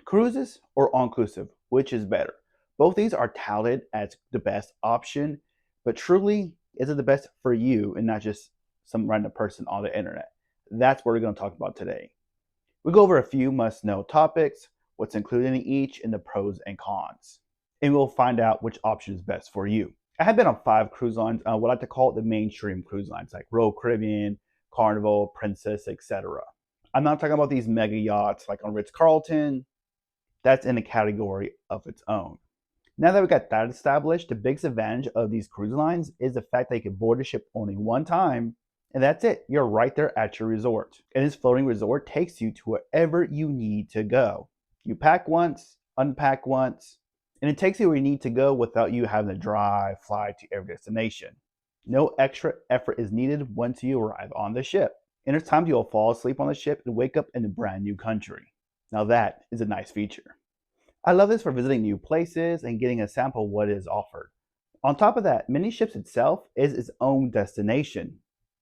Cruises or all-inclusive, which is better? Both these are touted as the best option, but truly, is it the best for you and not just some random person on the internet? That's what we're going to talk about today. We'll go over a few must-know topics, what's included in each, and the pros and cons. And we'll find out which option is best for you. I have been on 5 cruise lines, what I like to call it the mainstream cruise lines, like Royal Caribbean, Carnival, Princess, etc. I'm not talking about these mega yachts like on Ritz-Carlton. That's in a category of its own. Now that we got that established, the biggest advantage of these cruise lines is the fact that you can board a ship only one time, and that's it. You're right there at your resort. And this floating resort takes you to wherever you need to go. You pack once, unpack once, and it takes you where you need to go without you having to drive, fly to every destination. No extra effort is needed once you arrive on the ship. And there's times you'll fall asleep on the ship and wake up in a brand new country. Now that is a nice feature. I love this for visiting new places and getting a sample of what is offered. On top of that, many ships itself is its own destination,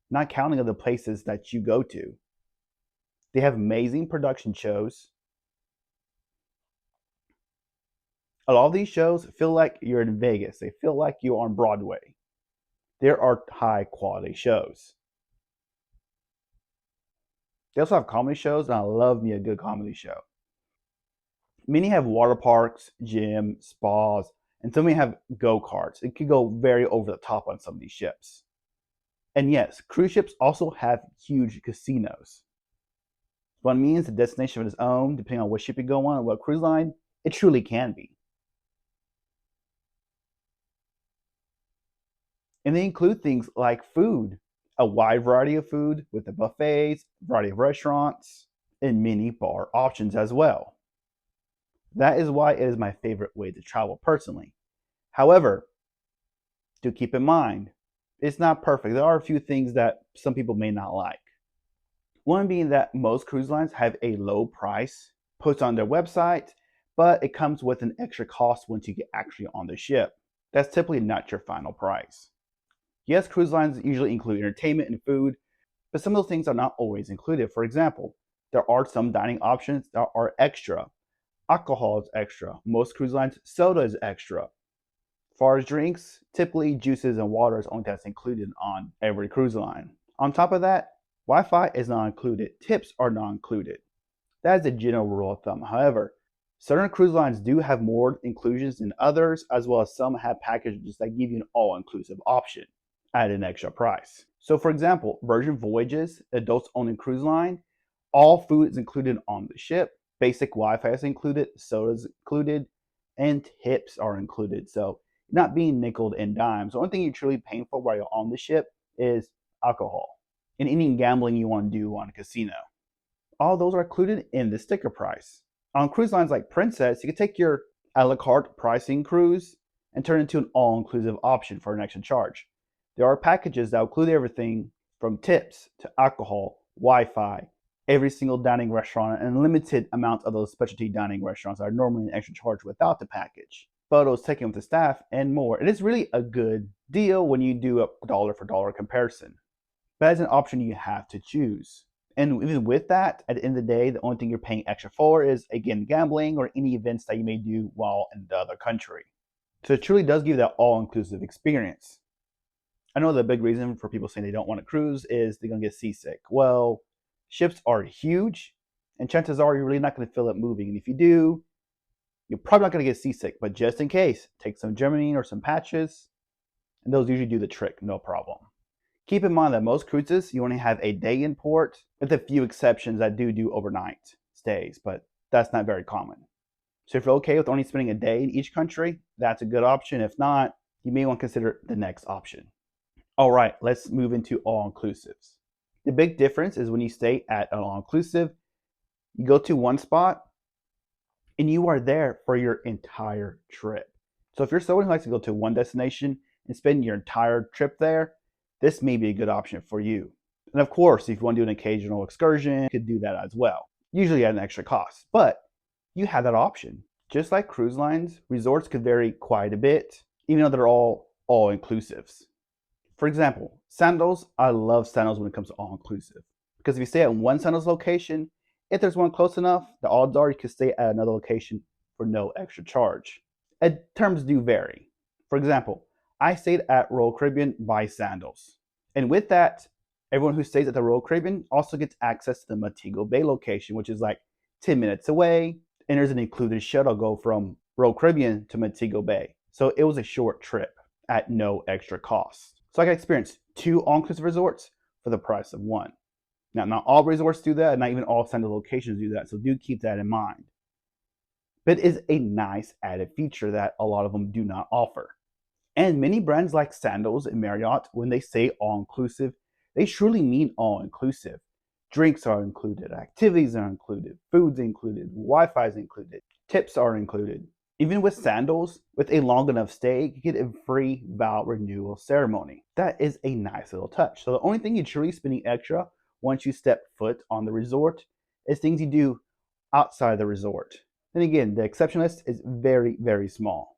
not counting of the places that you go to. They have amazing production shows. A lot of these shows feel like you're in Vegas. They feel like you're on Broadway. There are high quality shows. They also have comedy shows, and I love me a good comedy show. Many have water parks, gym, spas, and some may have go-karts. It could go very over the top on some of these ships. And yes, cruise ships also have huge casinos. What means the destination of its own, depending on what ship you go on or what cruise line, it truly can be. And they include things like food, a wide variety of food with the buffets, variety of restaurants, and many bar options as well. That is why it is my favorite way to travel personally. However, do keep in mind, it's not perfect. There are a few things that some people may not like. One being that most cruise lines have a low price posted on their website, but it comes with an extra cost once you get actually on the ship. That's typically not your final price. Yes, cruise lines usually include entertainment and food, but some of those things are not always included. For example, there are some dining options that are extra. Alcohol is extra. Most cruise lines, soda is extra. As far as drinks, typically juices and water is only that's included on every cruise line. On top of that, Wi-Fi is not included. Tips are not included. That is a general rule of thumb. However, certain cruise lines do have more inclusions than others, as well as some have packages that give you an all-inclusive option at an extra price. So for example, Virgin Voyages, adults only cruise line, all food is included on the ship. Basic Wi-Fi is included, soda is included, and tips are included. So you're not being nickeled and dimes. The only thing you're truly paying for while you're on the ship is alcohol and any gambling you want to do on a casino. All those are included in the sticker price. On cruise lines like Princess, you can take your a la carte pricing cruise and turn it into an all-inclusive option for an extra charge. There are packages that include everything from tips to alcohol, Wi-Fi, every single dining restaurant, and limited amounts of those specialty dining restaurants are normally an extra charge without the package. Photos taken with the staff, and more. It is really a good deal when you do a dollar for dollar comparison. But as an option you have to choose. And even with that, at the end of the day, the only thing you're paying extra for is, again, gambling or any events that you may do while in the other country. So it truly does give you that all-inclusive experience. I know the big reason for people saying they don't want to cruise is they're going to get seasick. Well, ships are huge, and chances are you're really not going to feel it moving. And if you do, you're probably not going to get seasick. But just in case, take some Dramamine or some patches, and those usually do the trick, no problem. Keep in mind that most cruises, you only have a day in port, with a few exceptions that do overnight stays, but that's not very common. So if you're okay with only spending a day in each country, that's a good option. If not, you may want to consider the next option. All right, let's move into all-inclusives. The big difference is when you stay at an all-inclusive, you go to one spot and you are there for your entire trip. So if you're someone who likes to go to one destination and spend your entire trip there, this may be a good option for you. And of course, if you want to do an occasional excursion, you could do that as well. Usually at an extra cost, but you have that option. Just like cruise lines, resorts could vary quite a bit, even though they're all-inclusives. For example, sandals, I love sandals when it comes to all-inclusive. Because if you stay at one sandals location, If there's one close enough, the odds are you could stay at another location for no extra charge. And terms do vary. For example, I stayed at Royal Caribbean by Sandals. And with that, everyone who stays at the Royal Caribbean also gets access to the Montego Bay location, which is like 10 minutes away. And there's an included shuttle go from Royal Caribbean to Montego Bay. So it was a short trip at no extra cost. So I got experience 2 all-inclusive resorts for the price of 1. Now, not all resorts do that, and not even all standard locations do that, so do keep that in mind. But it is a nice added feature that a lot of them do not offer. And many brands like Sandals and Marriott, when they say all-inclusive, they truly mean all-inclusive. Drinks are included, activities are included, food's included, Wi-Fi is included, tips are included. Even with Sandals, with a long enough stay, you get a free vow renewal ceremony. That is a nice little touch. So the only thing you're truly spending extra once you step foot on the resort is things you do outside the resort. And again, the exception list is very, very small.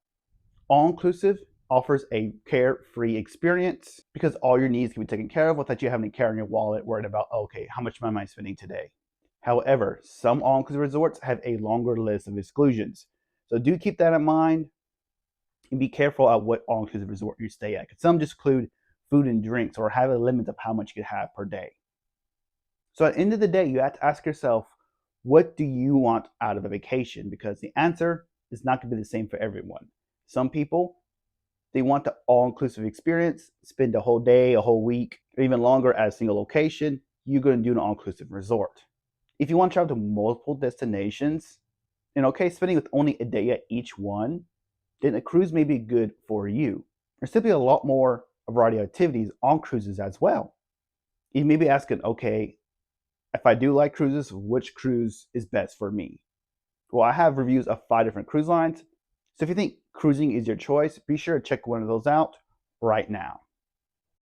All-inclusive offers a carefree experience because all your needs can be taken care of without you having to carry in your wallet worried about, okay, how much money am I spending today? However, some all-inclusive resorts have a longer list of exclusions. So do keep that in mind and be careful at what all-inclusive resort you stay at. Because some just include food and drinks or have a limit of how much you can have per day. So at the end of the day, you have to ask yourself, what do you want out of a vacation? Because the answer is not going to be the same for everyone. Some people, they want the all-inclusive experience, spend a whole day, a whole week, or even longer at a single location. You're going to do an all-inclusive resort. If you want to travel to multiple destinations, and okay, spending with only a day at each one, then a cruise may be good for you. There's simply a lot more variety of activities on cruises as well. You may be asking, okay, if I do like cruises, which cruise is best for me? Well, I have reviews of 5 different cruise lines. So if you think cruising is your choice, be sure to check one of those out right now.